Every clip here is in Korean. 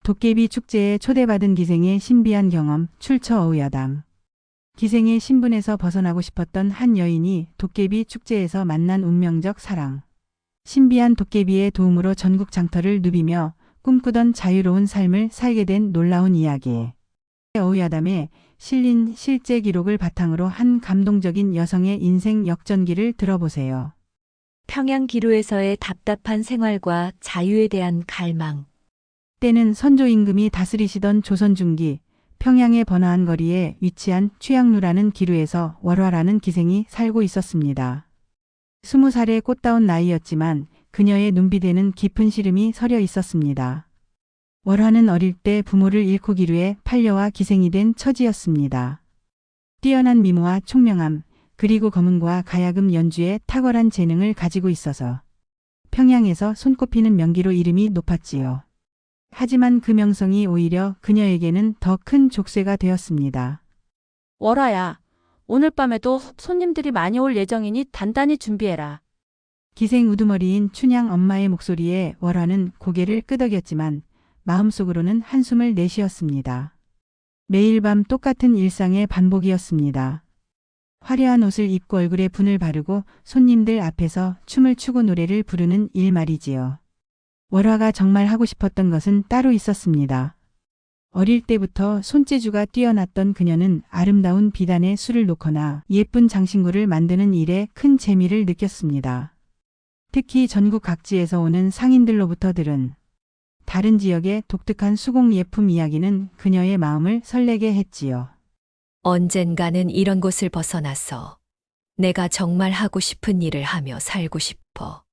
도깨비 축제에 초대받은 기생의 신비한 경험, 출처 어우야담. 기생의 신분에서 벗어나고 싶었던 한 여인이 도깨비 축제에서 만난 운명적 사랑. 신비한 도깨비의 도움으로 전국 장터를 누비며 꿈꾸던 자유로운 삶을 살게 된 놀라운 이야기. 어우야담에 실린 실제 기록을 바탕으로 한 감동적인 여성의 인생 역전기를 들어보세요. 평양 기로에서의 답답한 생활과 자유에 대한 갈망. 때는 선조 임금이 다스리시던 조선 중기, 평양의 번화한 거리에 위치한 취양루라는 기루에서 월화라는 기생이 살고 있었습니다. 20살의 꽃다운 나이였지만 그녀의 눈빛에는 깊은 시름이 서려 있었습니다. 월화는 어릴 때 부모를 잃고 기루에 팔려와 기생이 된 처지였습니다. 뛰어난 미모와 총명함, 그리고 검은고와 가야금 연주에 탁월한 재능을 가지고 있어서 평양에서 손꼽히는 명기로 이름이 높았지요. 하지만 그 명성이 오히려 그녀에게는 더 큰 족쇄가 되었습니다. 월화야, 오늘 밤에도 손님들이 많이 올 예정이니 단단히 준비해라. 기생 우두머리인 춘향 엄마의 목소리에 월화는 고개를 끄덕였지만 마음속으로는 한숨을 내쉬었습니다. 매일 밤 똑같은 일상의 반복이었습니다. 화려한 옷을 입고 얼굴에 분을 바르고 손님들 앞에서 춤을 추고 노래를 부르는 일 말이지요. 월화가 정말 하고 싶었던 것은 따로 있었습니다. 어릴 때부터 손재주가 뛰어났던 그녀는 아름다운 비단에 술을 놓거나 예쁜 장신구를 만드는 일에 큰 재미를 느꼈습니다. 특히 전국 각지에서 오는 상인들로부터 들은 다른 지역의 독특한 수공 예품 이야기는 그녀의 마음을 설레게 했지요. 언젠가는 이런 곳을 벗어나서 내가 정말 하고 싶은 일을 하며 살고 싶어.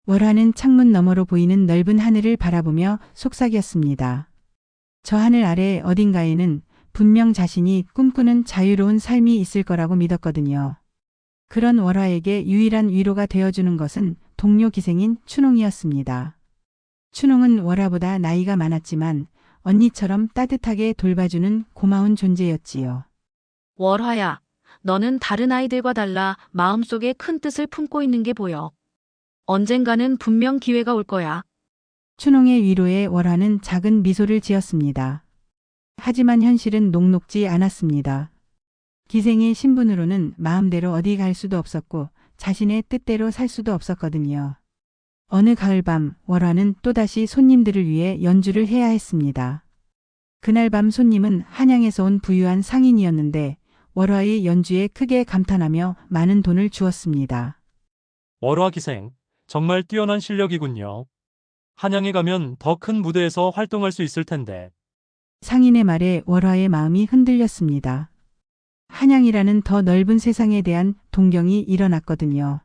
월화는 창문 너머로 보이는 넓은 하늘을 바라보며 속삭였습니다. 저 하늘 아래 어딘가에는 분명 자신이 꿈꾸는 자유로운 삶이 있을 거라고 믿었거든요. 그런 월화에게 유일한 위로가 되어주는 것은 동료 기생인 춘홍이었습니다. 춘홍은 월화보다 나이가 많았지만 언니처럼 따뜻하게 돌봐주는 고마운 존재였지요. 월화야, 너는 다른 아이들과 달라 마음속에 큰 뜻을 품고 있는 게 보여. 언젠가는 분명 기회가 올 거야. 춘홍의 위로에 월화는 작은 미소를 지었습니다. 하지만 현실은 녹록지 않았습니다. 기생의 신분으로는 마음대로 어디 갈 수도 없었고 자신의 뜻대로 살 수도 없었거든요. 어느 가을밤 월화는 또다시 손님들을 위해 연주를 해야 했습니다. 그날 밤 손님은 한양에서 온 부유한 상인이었는데 월화의 연주에 크게 감탄하며 많은 돈을 주었습니다. 월화 기생, 정말 뛰어난 실력이군요. 한양에 가면 더 큰 무대에서 활동할 수 있을 텐데. 상인의 말에 월화의 마음이 흔들렸습니다. 한양이라는 더 넓은 세상에 대한 동경이 일어났거든요.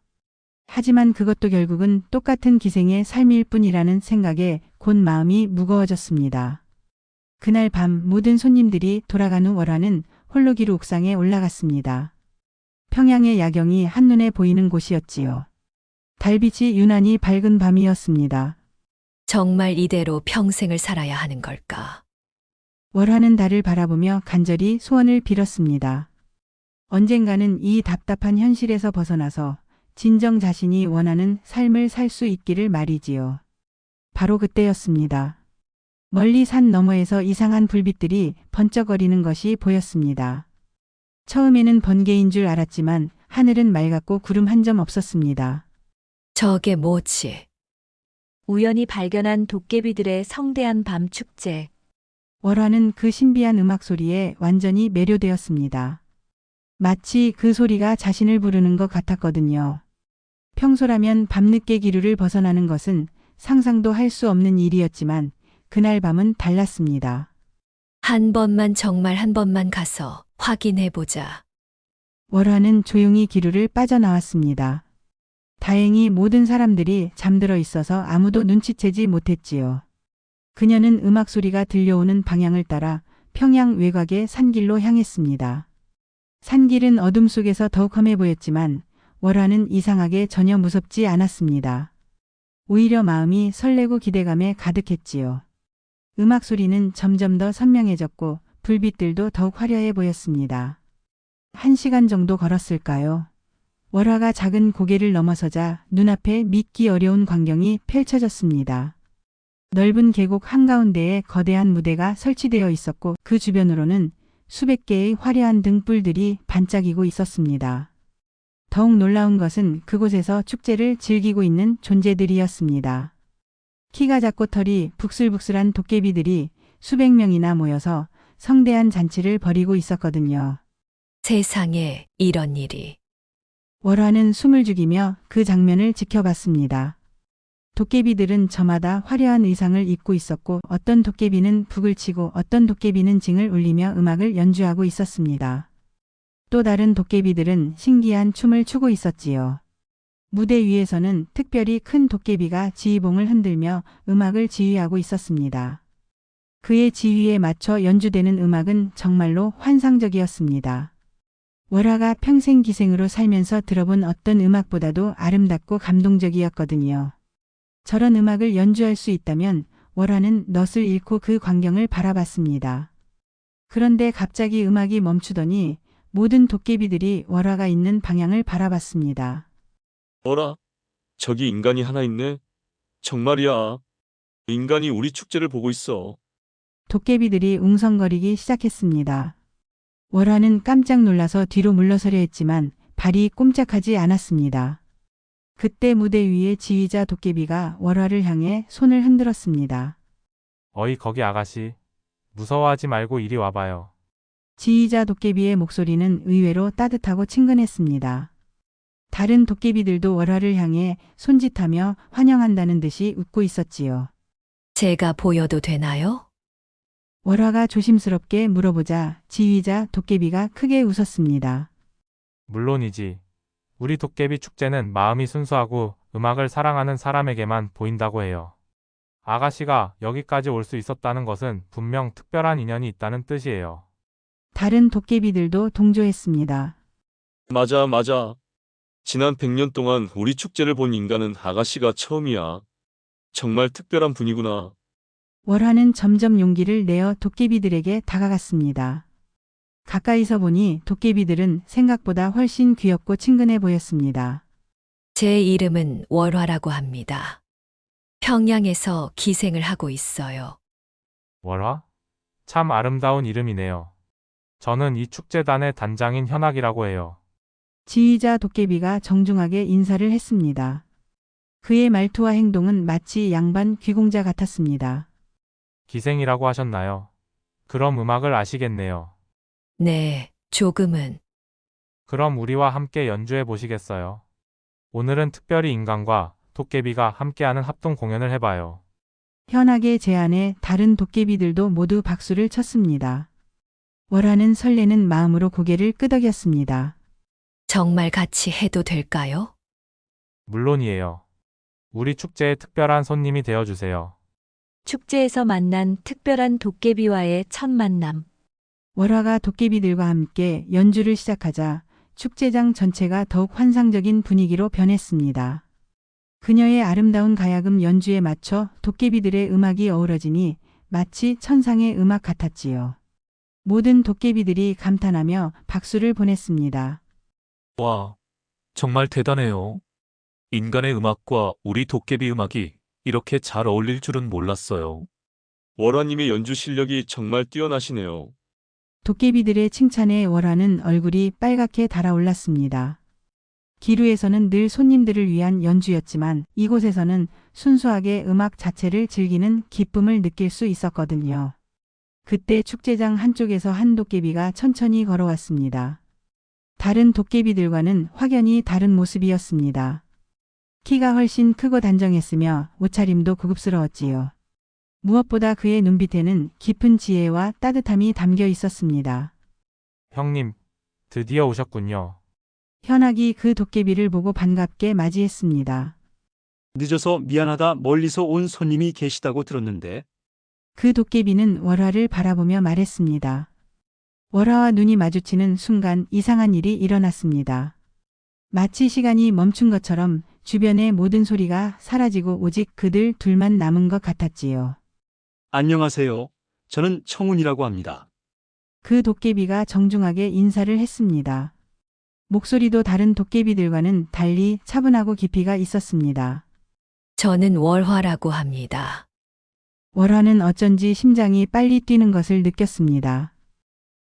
하지만 그것도 결국은 똑같은 기생의 삶일 뿐이라는 생각에 곧 마음이 무거워졌습니다. 그날 밤 모든 손님들이 돌아간 후 월화는 홀로 기루 옥상에 올라갔습니다. 평양의 야경이 한눈에 보이는 곳이었지요. 달빛이 유난히 밝은 밤이었습니다. 정말 이대로 평생을 살아야 하는 걸까? 월화는 달을 바라보며 간절히 소원을 빌었습니다. 언젠가는 이 답답한 현실에서 벗어나서 진정 자신이 원하는 삶을 살 수 있기를 말이지요. 바로 그때였습니다. 멀리 산 너머에서 이상한 불빛들이 번쩍거리는 것이 보였습니다. 처음에는 번개인 줄 알았지만 하늘은 맑았고 구름 한 점 없었습니다. 저게 뭐지? 우연히 발견한 도깨비들의 성대한 밤 축제. 월화는 그 신비한 음악 소리에 완전히 매료되었습니다. 마치 그 소리가 자신을 부르는 것 같았거든요. 평소라면 밤늦게 기루를 벗어나는 것은 상상도 할 수 없는 일이었지만 그날 밤은 달랐습니다. 한 번만 정말 한 번만 가서 확인해보자. 월화는 조용히 기루를 빠져나왔습니다. 다행히 모든 사람들이 잠들어 있어서 아무도 눈치채지 못했지요. 그녀는 음악 소리가 들려오는 방향을 따라 평양 외곽의 산길로 향했습니다. 산길은 어둠 속에서 더욱 험해 보였지만 월화는 이상하게 전혀 무섭지 않았습니다. 오히려 마음이 설레고 기대감에 가득했지요. 음악 소리는 점점 더 선명해졌고 불빛들도 더욱 화려해 보였습니다. 1시간 정도 걸었을까요? 월화가 작은 고개를 넘어서자 눈앞에 믿기 어려운 광경이 펼쳐졌습니다. 넓은 계곡 한가운데에 거대한 무대가 설치되어 있었고 그 주변으로는 수백 개의 화려한 등불들이 반짝이고 있었습니다. 더욱 놀라운 것은 그곳에서 축제를 즐기고 있는 존재들이었습니다. 키가 작고 털이 북슬북슬한 도깨비들이 수백 명이나 모여서 성대한 잔치를 벌이고 있었거든요. 세상에 이런 일이. 월화는 숨을 죽이며 그 장면을 지켜봤습니다. 도깨비들은 저마다 화려한 의상을 입고 있었고 어떤 도깨비는 북을 치고 어떤 도깨비는 징을 울리며 음악을 연주하고 있었습니다. 또 다른 도깨비들은 신기한 춤을 추고 있었지요. 무대 위에서는 특별히 큰 도깨비가 지휘봉을 흔들며 음악을 지휘하고 있었습니다. 그의 지휘에 맞춰 연주되는 음악은 정말로 환상적이었습니다. 월화가 평생 기생으로 살면서 들어본 어떤 음악보다도 아름답고 감동적이었거든요. 저런 음악을 연주할 수 있다면 월화는 넛을 잃고 그 광경을 바라봤습니다. 그런데 갑자기 음악이 멈추더니 모든 도깨비들이 월화가 있는 방향을 바라봤습니다. 어라? 저기 인간이 하나 있네. 정말이야. 인간이 우리 축제를 보고 있어. 도깨비들이 웅성거리기 시작했습니다. 월화는 깜짝 놀라서 뒤로 물러서려 했지만 발이 꼼짝하지 않았습니다. 그때 무대 위에 지휘자 도깨비가 월화를 향해 손을 흔들었습니다. 어이 거기 아가씨. 무서워하지 말고 이리 와봐요. 지휘자 도깨비의 목소리는 의외로 따뜻하고 친근했습니다. 다른 도깨비들도 월화를 향해 손짓하며 환영한다는 듯이 웃고 있었지요. 제가 보여도 되나요? 월화가 조심스럽게 물어보자 지휘자 도깨비가 크게 웃었습니다. 물론이지. 우리 도깨비 축제는 마음이 순수하고 음악을 사랑하는 사람에게만 보인다고 해요. 아가씨가 여기까지 올 수 있었다는 것은 분명 특별한 인연이 있다는 뜻이에요. 다른 도깨비들도 동조했습니다. 맞아, 맞아. 지난 100년 동안 우리 축제를 본 인간은 아가씨가 처음이야. 정말 특별한 분이구나. 월화는 점점 용기를 내어 도깨비들에게 다가갔습니다. 가까이서 보니 도깨비들은 생각보다 훨씬 귀엽고 친근해 보였습니다. 제 이름은 월화라고 합니다. 평양에서 기생을 하고 있어요. 월화? 참 아름다운 이름이네요. 저는 이 축제단의 단장인 현학이라고 해요. 지휘자 도깨비가 정중하게 인사를 했습니다. 그의 말투와 행동은 마치 양반 귀공자 같았습니다. 기생이라고 하셨나요? 그럼 음악을 아시겠네요. 네, 조금은. 그럼 우리와 함께 연주해 보시겠어요? 오늘은 특별히 인간과 도깨비가 함께하는 합동 공연을 해봐요. 현학의 제안에 다른 도깨비들도 모두 박수를 쳤습니다. 월화는 설레는 마음으로 고개를 끄덕였습니다. 정말 같이 해도 될까요? 물론이에요. 우리 축제의 특별한 손님이 되어주세요. 축제에서 만난 특별한 도깨비와의 첫 만남. 월화가 도깨비들과 함께 연주를 시작하자 축제장 전체가 더욱 환상적인 분위기로 변했습니다. 그녀의 아름다운 가야금 연주에 맞춰 도깨비들의 음악이 어우러지니 마치 천상의 음악 같았지요. 모든 도깨비들이 감탄하며 박수를 보냈습니다. 와, 정말 대단해요. 인간의 음악과 우리 도깨비 음악이 이렇게 잘 어울릴 줄은 몰랐어요. 월화님의 연주 실력이 정말 뛰어나시네요. 도깨비들의 칭찬에 월화는 얼굴이 빨갛게 달아올랐습니다. 기루에서는 늘 손님들을 위한 연주였지만 이곳에서는 순수하게 음악 자체를 즐기는 기쁨을 느낄 수 있었거든요. 그때 축제장 한쪽에서 한 도깨비가 천천히 걸어왔습니다. 다른 도깨비들과는 확연히 다른 모습이었습니다. 키가 훨씬 크고 단정했으며 옷차림도 고급스러웠지요. 무엇보다 그의 눈빛에는 깊은 지혜와 따뜻함이 담겨 있었습니다. 형님, 드디어 오셨군요. 현학이 그 도깨비를 보고 반갑게 맞이했습니다. 늦어서 미안하다. 멀리서 온 손님이 계시다고 들었는데. 그 도깨비는 월화를 바라보며 말했습니다. 월화와 눈이 마주치는 순간 이상한 일이 일어났습니다. 마치 시간이 멈춘 것처럼 주변의 모든 소리가 사라지고 오직 그들 둘만 남은 것 같았지요. 안녕하세요. 저는 청운이라고 합니다. 그 도깨비가 정중하게 인사를 했습니다. 목소리도 다른 도깨비들과는 달리 차분하고 깊이가 있었습니다. 저는 월화라고 합니다. 월화는 어쩐지 심장이 빨리 뛰는 것을 느꼈습니다.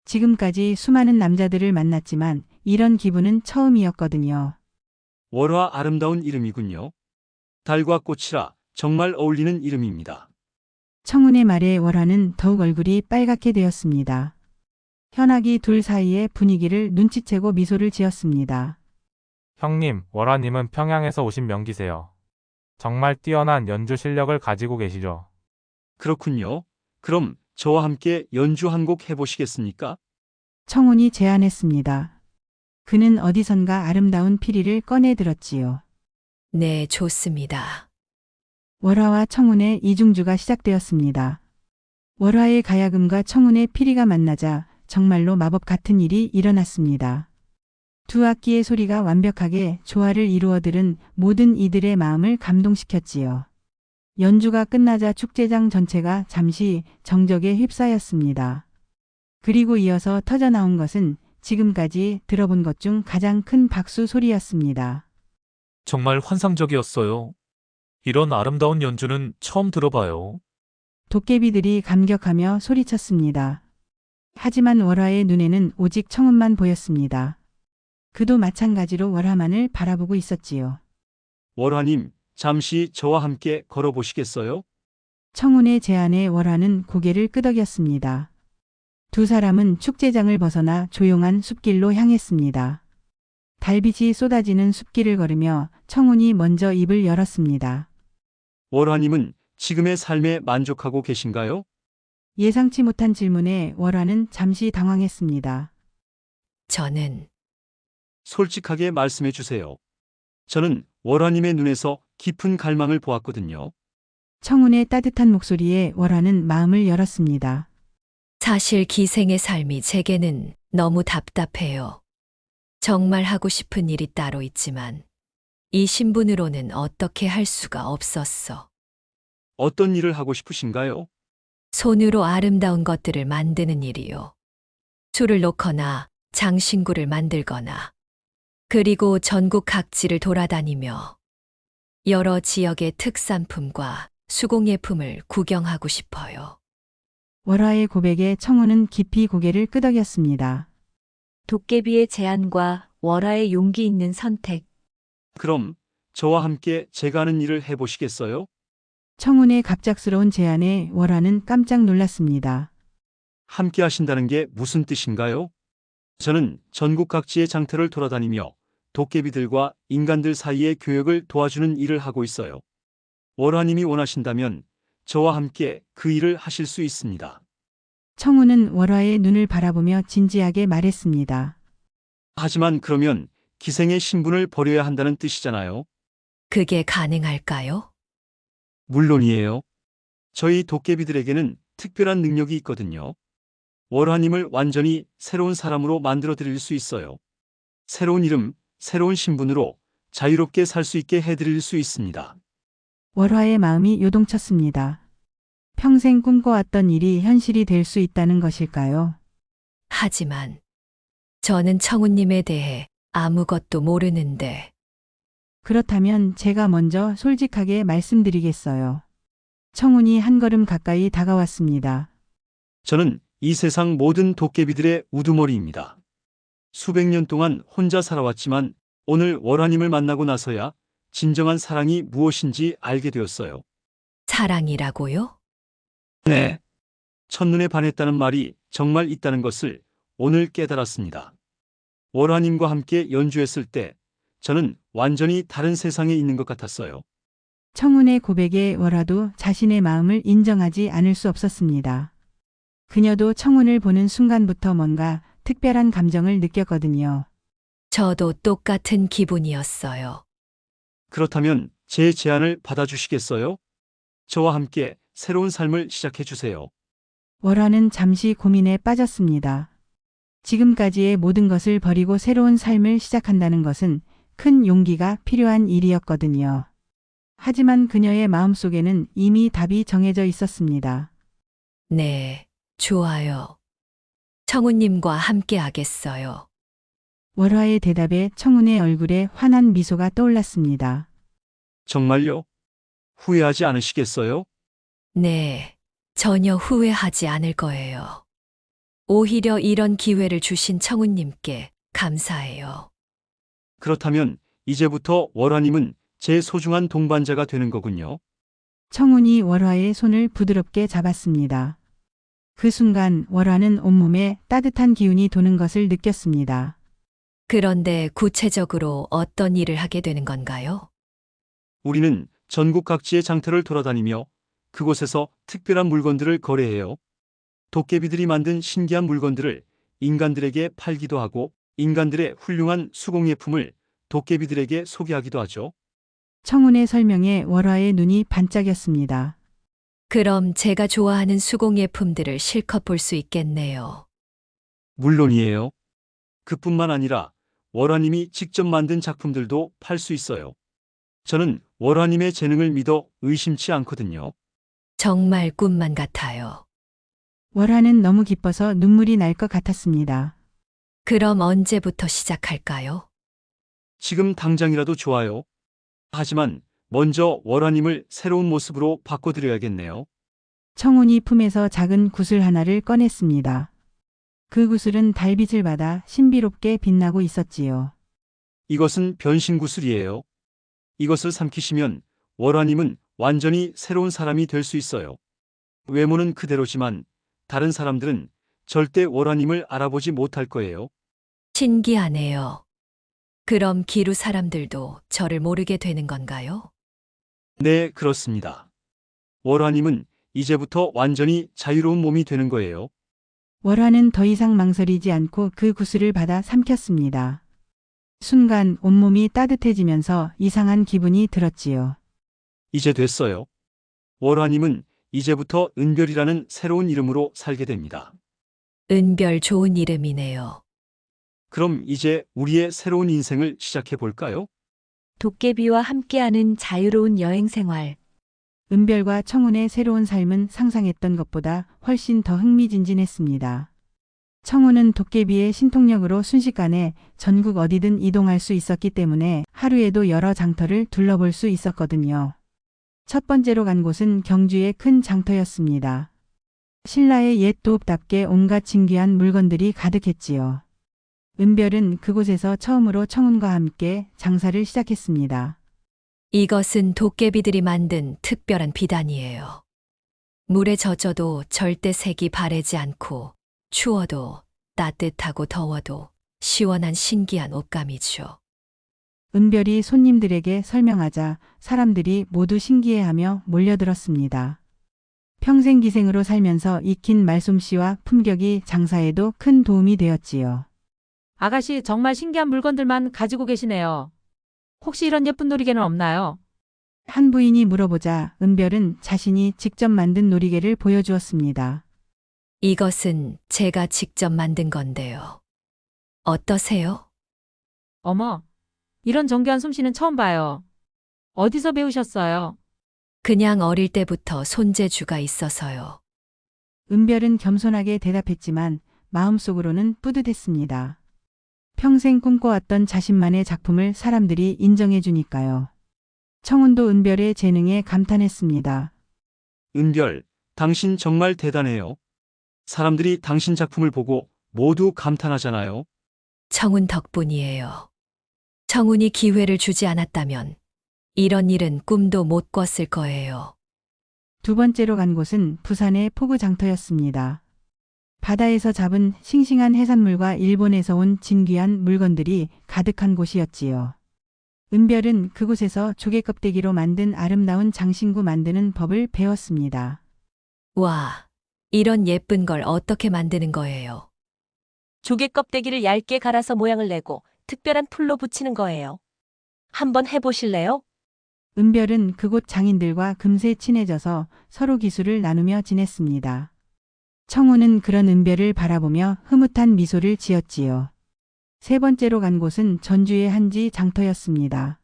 지금까지 수많은 남자들을 만났지만 이런 기분은 처음이었거든요. 월화 아름다운 이름이군요. 달과 꽃이라 정말 어울리는 이름입니다. 청운의 말에 월화는 더욱 얼굴이 빨갛게 되었습니다. 현악이 둘 사이의 분위기를 눈치채고 미소를 지었습니다. 형님, 월화님은 평양에서 오신 명기세요. 정말 뛰어난 연주 실력을 가지고 계시죠. 그렇군요. 그럼 저와 함께 연주 한 곡 해보시겠습니까? 청운이 제안했습니다. 그는 어디선가 아름다운 피리를 꺼내 들었지요. 네, 좋습니다. 월화와 청운의 이중주가 시작되었습니다. 월화의 가야금과 청운의 피리가 만나자 정말로 마법 같은 일이 일어났습니다. 두 악기의 소리가 완벽하게 조화를 이루어 들은 모든 이들의 마음을 감동시켰지요. 연주가 끝나자 축제장 전체가 잠시 정적에 휩싸였습니다. 그리고 이어서 터져나온 것은 지금까지 들어본 것 중 가장 큰 박수 소리였습니다. 정말 환상적이었어요. 이런 아름다운 연주는 처음 들어봐요. 도깨비들이 감격하며 소리쳤습니다. 하지만 월화의 눈에는 오직 청운만 보였습니다. 그도 마찬가지로 월화만을 바라보고 있었지요. 월화님, 잠시 저와 함께 걸어보시겠어요? 청운의 제안에 월화는 고개를 끄덕였습니다. 두 사람은 축제장을 벗어나 조용한 숲길로 향했습니다. 달빛이 쏟아지는 숲길을 걸으며 청운이 먼저 입을 열었습니다. 월화님은 지금의 삶에 만족하고 계신가요? 예상치 못한 질문에 월화는 잠시 당황했습니다. 저는 솔직하게 말씀해 주세요. 저는 월화님의 눈에서 깊은 갈망을 보았거든요. 청운의 따뜻한 목소리에 월화는 마음을 열었습니다. 사실 기생의 삶이 제게는 너무 답답해요. 정말 하고 싶은 일이 따로 있지만 이 신분으로는 어떻게 할 수가 없었어. 어떤 일을 하고 싶으신가요? 손으로 아름다운 것들을 만드는 일이요. 술을 놓거나 장신구를 만들거나 그리고 전국 각지를 돌아다니며 여러 지역의 특산품과 수공예품을 구경하고 싶어요. 월화의 고백에 청운은 깊이 고개를 끄덕였습니다. 도깨비의 제안과 월화의 용기 있는 선택. 그럼 저와 함께 제가 하는 일을 해보시겠어요? 청운의 갑작스러운 제안에 월화는 깜짝 놀랐습니다. 함께 하신다는 게 무슨 뜻인가요? 저는 전국 각지의 장터를 돌아다니며 도깨비들과 인간들 사이의 교역을 도와주는 일을 하고 있어요. 월화님이 원하신다면 저와 함께 그 일을 하실 수 있습니다. 청운은 월화의 눈을 바라보며 진지하게 말했습니다. 하지만 그러면 기생의 신분을 버려야 한다는 뜻이잖아요. 그게 가능할까요? 물론이에요. 저희 도깨비들에게는 특별한 능력이 있거든요. 월화님을 완전히 새로운 사람으로 만들어 드릴 수 있어요. 새로운 이름, 새로운 신분으로 자유롭게 살 수 있게 해드릴 수 있습니다. 월화의 마음이 요동쳤습니다. 평생 꿈꿔왔던 일이 현실이 될 수 있다는 것일까요? 하지만 저는 청운님에 대해 아무것도 모르는데 그렇다면 제가 먼저 솔직하게 말씀드리겠어요. 청운이 한 걸음 가까이 다가왔습니다. 저는 이 세상 모든 도깨비들의 우두머리입니다. 수백 년 동안 혼자 살아왔지만 오늘 월화님을 만나고 나서야 진정한 사랑이 무엇인지 알게 되었어요. 사랑이라고요? 네. 첫눈에 반했다는 말이 정말 있다는 것을 오늘 깨달았습니다. 월화님과 함께 연주했을 때 저는 완전히 다른 세상에 있는 것 같았어요. 청운의 고백에 월화도 자신의 마음을 인정하지 않을 수 없었습니다. 그녀도 청운을 보는 순간부터 뭔가 특별한 감정을 느꼈거든요. 저도 똑같은 기분이었어요. 그렇다면 제 제안을 받아주시겠어요? 저와 함께 새로운 삶을 시작해 주세요. 월화는 잠시 고민에 빠졌습니다. 지금까지의 모든 것을 버리고 새로운 삶을 시작한다는 것은 큰 용기가 필요한 일이었거든요. 하지만 그녀의 마음속에는 이미 답이 정해져 있었습니다. 네, 좋아요. 청운님과 함께 하겠어요. 월화의 대답에 청운의 얼굴에 환한 미소가 떠올랐습니다. 정말요? 후회하지 않으시겠어요? 네, 전혀 후회하지 않을 거예요. 오히려 이런 기회를 주신 청운님께 감사해요. 그렇다면 이제부터 월화님은 제 소중한 동반자가 되는 거군요. 청운이 월화의 손을 부드럽게 잡았습니다. 그 순간 월화는 온몸에 따뜻한 기운이 도는 것을 느꼈습니다. 그런데 구체적으로 어떤 일을 하게 되는 건가요? 우리는 전국 각지의 장터를 돌아다니며 그곳에서 특별한 물건들을 거래해요. 도깨비들이 만든 신기한 물건들을 인간들에게 팔기도 하고 인간들의 훌륭한 수공예품을 도깨비들에게 소개하기도 하죠. 청운의 설명에 월화의 눈이 반짝였습니다. 그럼 제가 좋아하는 수공예품들을 실컷 볼 수 있겠네요. 물론이에요. 그뿐만 아니라 월화님이 직접 만든 작품들도 팔 수 있어요. 저는 월화님의 재능을 믿어 의심치 않거든요. 정말 꿈만 같아요. 월화는 너무 기뻐서 눈물이 날 것 같았습니다. 그럼 언제부터 시작할까요? 지금 당장이라도 좋아요. 하지만 먼저 월화님을 새로운 모습으로 바꿔드려야겠네요. 청운이 품에서 작은 구슬 하나를 꺼냈습니다. 그 구슬은 달빛을 받아 신비롭게 빛나고 있었지요. 이것은 변신구슬이에요. 이것을 삼키시면 월화님은 완전히 새로운 사람이 될 수 있어요. 외모는 그대로지만 다른 사람들은 절대 월화님을 알아보지 못할 거예요. 신기하네요. 그럼 기루 사람들도 저를 모르게 되는 건가요? 네, 그렇습니다. 월화님은 이제부터 완전히 자유로운 몸이 되는 거예요. 월화는 더 이상 망설이지 않고 그 구슬을 받아 삼켰습니다. 순간 온몸이 따뜻해지면서 이상한 기분이 들었지요. 이제 됐어요. 월화님은 이제부터 은별이라는 새로운 이름으로 살게 됩니다. 은별 좋은 이름이네요. 그럼 이제 우리의 새로운 인생을 시작해 볼까요? 도깨비와 함께하는 자유로운 여행 생활. 은별과 청운의 새로운 삶은 상상했던 것보다 훨씬 더 흥미진진했습니다. 청운은 도깨비의 신통력으로 순식간에 전국 어디든 이동할 수 있었기 때문에 하루에도 여러 장터를 둘러볼 수 있었거든요. 첫 번째로 간 곳은 경주의 큰 장터였습니다. 신라의 옛 도읍답게 온갖 진귀한 물건들이 가득했지요. 은별은 그곳에서 처음으로 청운과 함께 장사를 시작했습니다. 이것은 도깨비들이 만든 특별한 비단이에요. 물에 젖어도 절대 색이 바래지 않고 추워도 따뜻하고 더워도 시원한 신기한 옷감이죠. 은별이 손님들에게 설명하자 사람들이 모두 신기해하며 몰려들었습니다. 평생 기생으로 살면서 익힌 말솜씨와 품격이 장사에도 큰 도움이 되었지요. 아가씨 정말 신기한 물건들만 가지고 계시네요. 혹시 이런 예쁜 놀이개는 없나요? 한 부인이 물어보자 은별은 자신이 직접 만든 놀이개를 보여주었습니다. 이것은 제가 직접 만든 건데요. 어떠세요? 어머, 이런 정교한 솜씨는 처음 봐요. 어디서 배우셨어요? 그냥 어릴 때부터 손재주가 있어서요. 은별은 겸손하게 대답했지만 마음속으로는 뿌듯했습니다. 평생 꿈꿔왔던 자신만의 작품을 사람들이 인정해 주니까요. 청운도 은별의 재능에 감탄했습니다. 은별, 당신 정말 대단해요. 사람들이 당신 작품을 보고 모두 감탄하잖아요. 청운 덕분이에요. 청운이 기회를 주지 않았다면 이런 일은 꿈도 못 꿨을 거예요. 두 번째로 간 곳은 부산의 포구장터였습니다. 바다에서 잡은 싱싱한 해산물과 일본에서 온 진귀한 물건들이 가득한 곳이었지요. 은별은 그곳에서 조개 껍데기로 만든 아름다운 장신구 만드는 법을 배웠습니다. 와, 이런 예쁜 걸 어떻게 만드는 거예요? 조개 껍데기를 얇게 갈아서 모양을 내고 특별한 풀로 붙이는 거예요. 한번 해보실래요? 은별은 그곳 장인들과 금세 친해져서 서로 기술을 나누며 지냈습니다. 청운은 그런 은별을 바라보며 흐뭇한 미소를 지었지요. 세 번째로 간 곳은 전주의 한지 장터였습니다.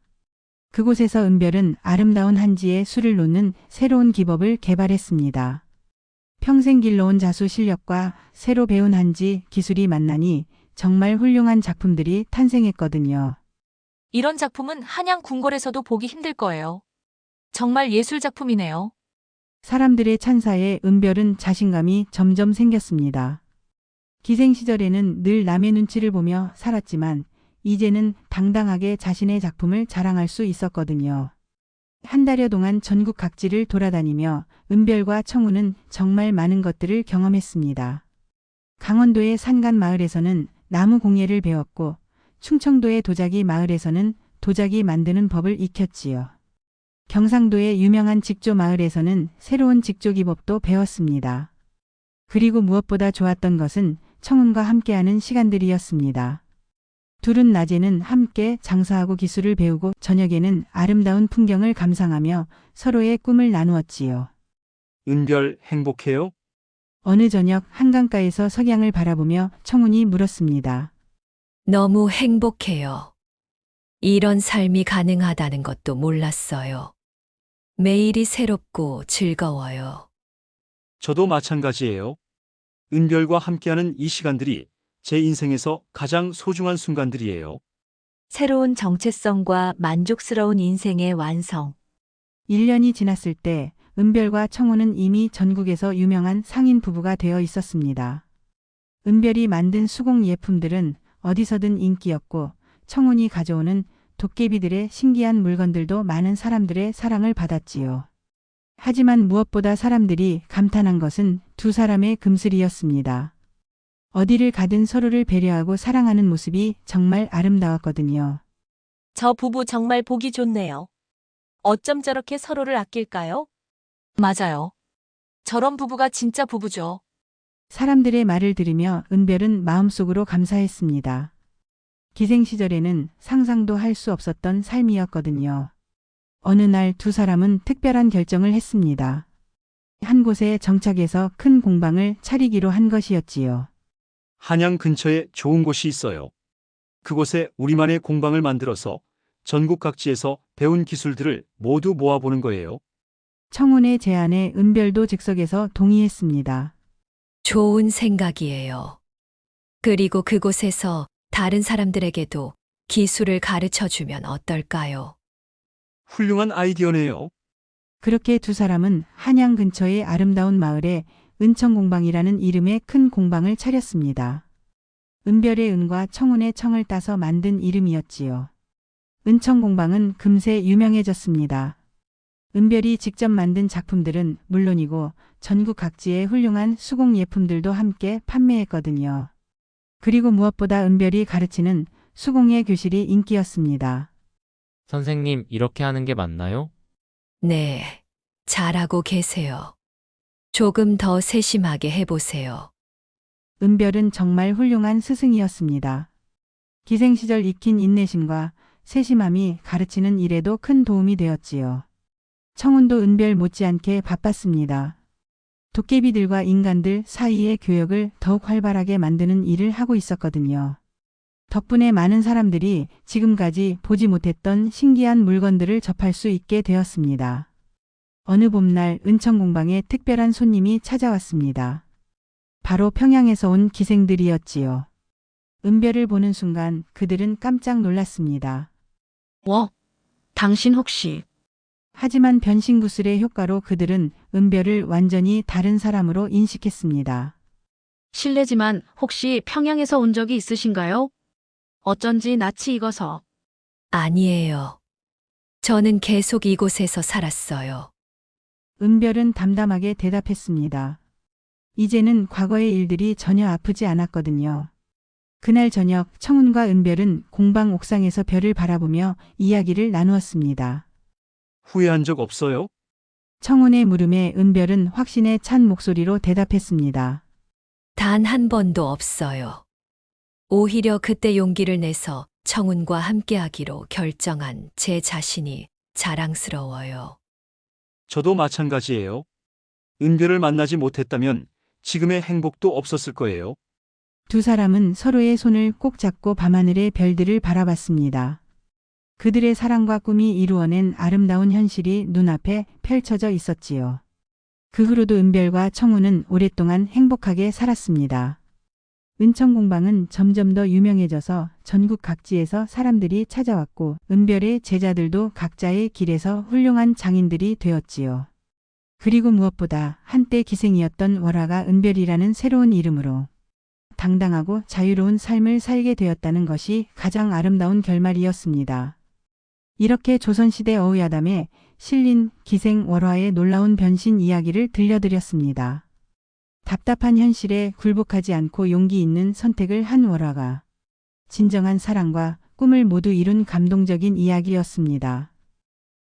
그곳에서 은별은 아름다운 한지에 술을 놓는 새로운 기법을 개발했습니다. 평생 길러온 자수 실력과 새로 배운 한지 기술이 만나니 정말 훌륭한 작품들이 탄생했거든요. 이런 작품은 한양 궁궐에서도 보기 힘들 거예요. 정말 예술 작품이네요. 사람들의 찬사에 은별은 자신감이 점점 생겼습니다. 기생 시절에는 늘 남의 눈치를 보며 살았지만 이제는 당당하게 자신의 작품을 자랑할 수 있었거든요. 한 달여 동안 전국 각지를 돌아다니며 은별과 청우는 정말 많은 것들을 경험했습니다. 강원도의 산간 마을에서는 나무 공예를 배웠고 충청도의 도자기 마을에서는 도자기 만드는 법을 익혔지요. 경상도의 유명한 직조 마을에서는 새로운 직조 기법도 배웠습니다. 그리고 무엇보다 좋았던 것은 청운과 함께하는 시간들이었습니다. 둘은 낮에는 함께 장사하고 기술을 배우고 저녁에는 아름다운 풍경을 감상하며 서로의 꿈을 나누었지요. 은별 행복해요? 어느 저녁 한강가에서 석양을 바라보며 청운이 물었습니다. 너무 행복해요. 이런 삶이 가능하다는 것도 몰랐어요. 매일이 새롭고 즐거워요. 저도 마찬가지예요. 은별과 함께하는 이 시간들이 제 인생에서 가장 소중한 순간들이에요. 새로운 정체성과 만족스러운 인생의 완성. 1년이 지났을 때 은별과 청우는 이미 전국에서 유명한 상인 부부가 되어 있었습니다. 은별이 만든 수공 예품들은 어디서든 인기였고 청운이 가져오는 도깨비들의 신기한 물건들도 많은 사람들의 사랑을 받았지요. 하지만 무엇보다 사람들이 감탄한 것은 두 사람의 금슬이었습니다. 어디를 가든 서로를 배려하고 사랑하는 모습이 정말 아름다웠거든요. 저 부부 정말 보기 좋네요. 어쩜 저렇게 서로를 아낄까요? 맞아요. 저런 부부가 진짜 부부죠. 사람들의 말을 들으며 은별은 마음속으로 감사했습니다. 기생 시절에는 상상도 할 수 없었던 삶이었거든요. 어느 날 두 사람은 특별한 결정을 했습니다. 한 곳에 정착해서 큰 공방을 차리기로 한 것이었지요. 한양 근처에 좋은 곳이 있어요. 그곳에 우리만의 공방을 만들어서 전국 각지에서 배운 기술들을 모두 모아보는 거예요. 청운의 제안에 은별도 즉석에서 동의했습니다. 좋은 생각이에요. 그리고 그곳에서 다른 사람들에게도 기술을 가르쳐 주면 어떨까요? 훌륭한 아이디어네요. 그렇게 두 사람은 한양 근처의 아름다운 마을에 은청공방이라는 이름의 큰 공방을 차렸습니다. 은별의 은과 청운의 청을 따서 만든 이름이었지요. 은청공방은 금세 유명해졌습니다. 은별이 직접 만든 작품들은 물론이고 전국 각지의 훌륭한 수공 예품들도 함께 판매했거든요. 그리고 무엇보다 은별이 가르치는 수공예 교실이 인기였습니다. 선생님, 이렇게 하는 게 맞나요? 네, 잘하고 계세요. 조금 더 세심하게 해보세요. 은별은 정말 훌륭한 스승이었습니다. 기생 시절 익힌 인내심과 세심함이 가르치는 일에도 큰 도움이 되었지요. 청운도 은별 못지않게 바빴습니다. 도깨비들과 인간들 사이의 교역을 더욱 활발하게 만드는 일을 하고 있었거든요. 덕분에 많은 사람들이 지금까지 보지 못했던 신기한 물건들을 접할 수 있게 되었습니다. 어느 봄날 은청공방에 특별한 손님이 찾아왔습니다. 바로 평양에서 온 기생들이었지요. 은별을 보는 순간 그들은 깜짝 놀랐습니다. 당신 혹시 하지만 변신구슬의 효과로 그들은 은별을 완전히 다른 사람으로 인식했습니다. 실례지만 혹시 평양에서 온 적이 있으신가요? 어쩐지 낯이 익어서. 아니에요. 저는 계속 이곳에서 살았어요. 은별은 담담하게 대답했습니다. 이제는 과거의 일들이 전혀 아프지 않았거든요. 그날 저녁 청운과 은별은 공방 옥상에서 별을 바라보며 이야기를 나누었습니다. 후회한 적 없어요? 청운의 물음에 은별은 확신에 찬 목소리로 대답했습니다. 단 한 번도 없어요. 오히려 그때 용기를 내서 청운과 함께하기로 결정한 제 자신이 자랑스러워요. 저도 마찬가지예요. 은별을 만나지 못했다면 지금의 행복도 없었을 거예요. 두 사람은 서로의 손을 꼭 잡고 밤하늘의 별들을 바라봤습니다. 그들의 사랑과 꿈이 이루어낸 아름다운 현실이 눈앞에 펼쳐져 있었지요. 그 후로도 은별과 청운은 오랫동안 행복하게 살았습니다. 은청공방은 점점 더 유명해져서 전국 각지에서 사람들이 찾아왔고 은별의 제자들도 각자의 길에서 훌륭한 장인들이 되었지요. 그리고 무엇보다 한때 기생이었던 월화가 은별이라는 새로운 이름으로 당당하고 자유로운 삶을 살게 되었다는 것이 가장 아름다운 결말이었습니다. 이렇게 조선시대 어우야담에 실린 기생 월화의 놀라운 변신 이야기를 들려드렸습니다. 답답한 현실에 굴복하지 않고 용기 있는 선택을 한 월화가 진정한 사랑과 꿈을 모두 이룬 감동적인 이야기였습니다.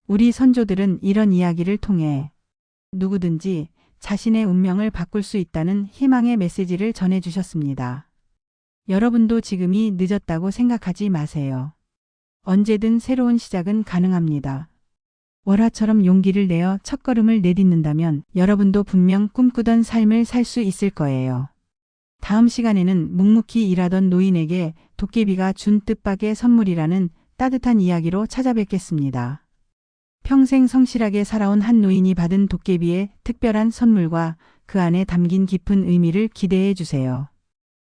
우리 선조들은 이런 이야기를 통해 누구든지 자신의 운명을 바꿀 수 있다는 희망의 메시지를 전해주셨습니다. 여러분도 지금이 늦었다고 생각하지 마세요. 언제든 새로운 시작은 가능합니다. 월화처럼 용기를 내어 첫걸음을 내딛는다면 여러분도 분명 꿈꾸던 삶을 살 수 있을 거예요. 다음 시간에는 묵묵히 일하던 노인에게 도깨비가 준 뜻밖의 선물이라는 따뜻한 이야기로 찾아뵙겠습니다. 평생 성실하게 살아온 한 노인이 받은 도깨비의 특별한 선물과 그 안에 담긴 깊은 의미를 기대해 주세요.